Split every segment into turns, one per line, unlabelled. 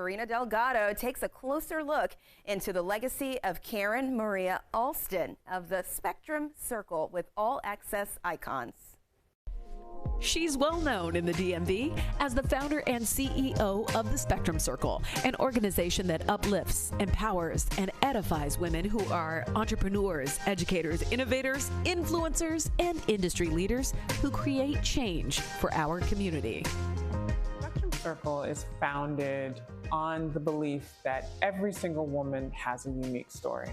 Marina Delgado takes a closer look into the legacy of Karen Maria Alston of the Spectrum Circle with All Access ICONs.
She's well known in the DMV as the founder and CEO of the Spectrum Circle, an organization that uplifts, empowers, and edifies women who are entrepreneurs, educators, innovators, influencers, and industry leaders who create change for our community.
Spectrum Circle is founded on the belief that every single woman has a unique story.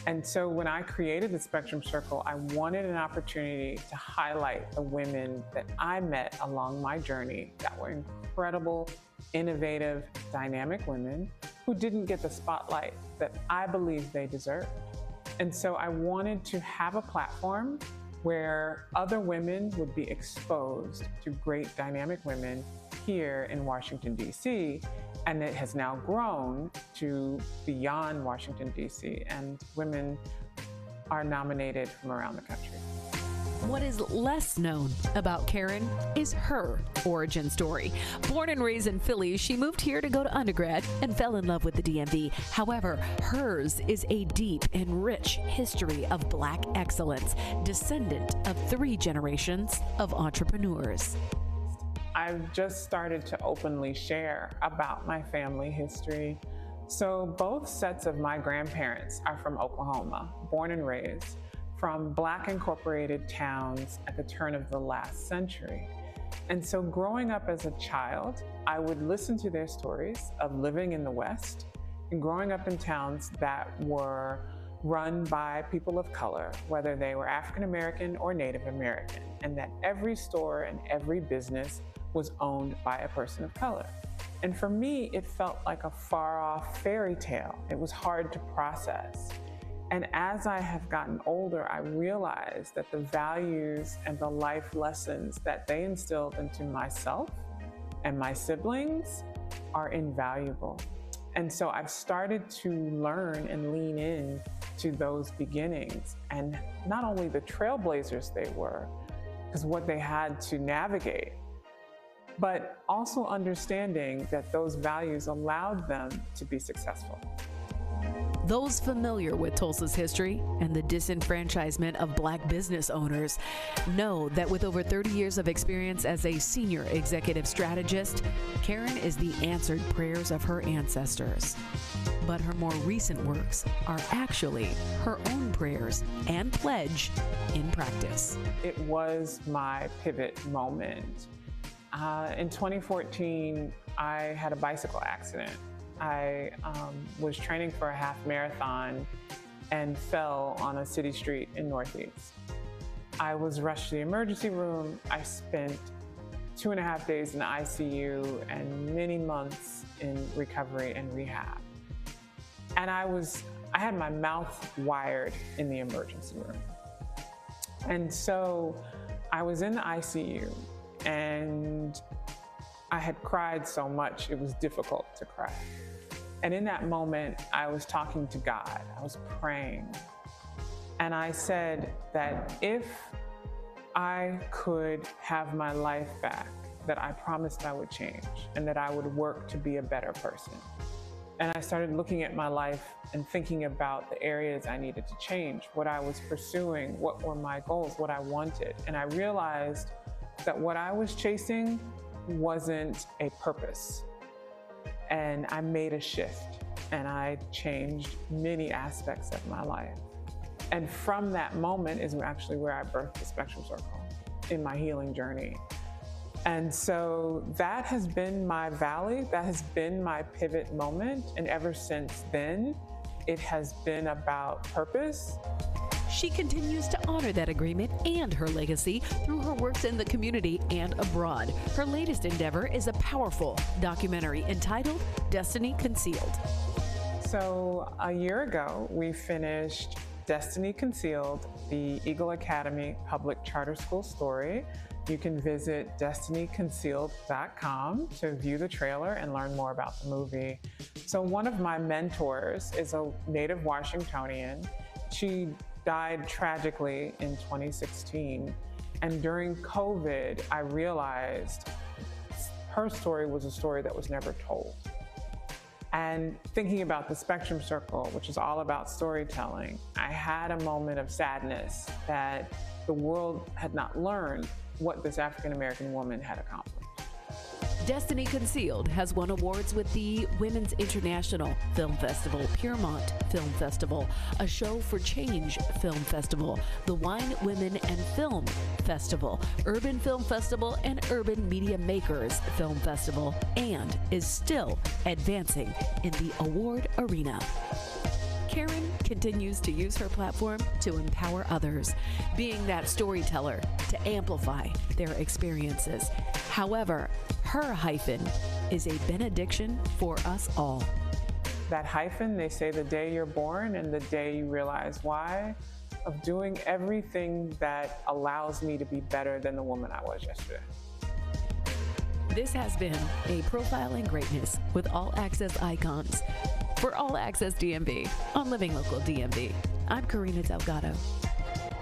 And so when I created the Spectrum Circle, I wanted an opportunity to highlight the women that I met along my journey that were incredible, innovative, dynamic women who didn't get the spotlight that I believe they deserved. And so I wanted to have a platform where other women would be exposed to great dynamic women here in Washington, D.C., and it has now grown to beyond Washington, D.C., and women are nominated from around the country.
What is less known about Karen is her origin story. Born and raised in Philly, she moved here to go to undergrad and fell in love with the DMV. However, hers is a deep and rich history of Black excellence, descendant of 3 generations of entrepreneurs.
I've just started to openly share about my family history. So both sets of my grandparents are from Oklahoma, born and raised, from Black incorporated towns at the turn of the last century. And so growing up as a child, I would listen to their stories of living in the West and growing up in towns that were run by people of color, whether they were African American or Native American, and that every store and every business was owned by a person of color. And for me, it felt like a far-off fairy tale. It was hard to process. And as I have gotten older, I realized that the values and the life lessons that they instilled into myself and my siblings are invaluable. And so I've started to learn and lean in to those beginnings, and not only the trailblazers they were, because what they had to navigate, but also understanding that those values allowed them to be successful.
Those familiar with Tulsa's history and the disenfranchisement of Black business owners know that with over 30 years of experience as a senior executive strategist, Karen is the answered prayers of her ancestors. But her more recent works are actually her own prayers and pledge in practice.
It was my pivot moment. In 2014, I had a bicycle accident. I was training for a half marathon and fell on a city street in Northeast. I was rushed to the emergency room. I spent 2.5 days in the ICU and many months in recovery and rehab. And I had my mouth wired in the emergency room. And so I was in the ICU, and I had cried so much, it was difficult to cry. And in that moment, I was talking to God, I was praying. And I said that if I could have my life back, that I promised I would change and that I would work to be a better person. And I started looking at my life and thinking about the areas I needed to change, what I was pursuing, what were my goals, what I wanted. And I realized that what I was chasing wasn't a purpose. And I made a shift, and I changed many aspects of my life. And from that moment is actually where I birthed the Spectrum Circle in my healing journey. And so that has been my valley, that has been my pivot moment. And ever since then, it has been about purpose.
She continues to honor that agreement and her legacy through her works in the community and abroad. Her latest endeavor is a powerful documentary entitled Destiny Concealed.
So a year ago, we finished Destiny Concealed, the Eagle Academy Public Charter School story. You can visit destinyconcealed.com to view the trailer and learn more about the movie. So one of my mentors is a native Washingtonian. She died tragically in 2016. And during COVID, I realized her story was a story that was never told. And thinking about the Spectrum Circle, which is all about storytelling, I had a moment of sadness that the world had not learned what this African-American woman had accomplished.
Destiny Concealed has won awards with the Women's International Film Festival, Piermont Film Festival, A Show for Change Film Festival, the Wine, Women, and Film Festival, Urban Film Festival, and Urban Media Makers Film Festival, and is still advancing in the award arena. Karen continues to use her platform to empower others, being that storyteller to amplify their experiences. However, her hyphen is a benediction for us all.
That hyphen, they say the day you're born and the day you realize why, of doing everything that allows me to be better than the woman I was yesterday.
This has been a Profile in Greatness with All Access Icons. For All Access DMV on Living Local DMV, I'm Karina Delgado.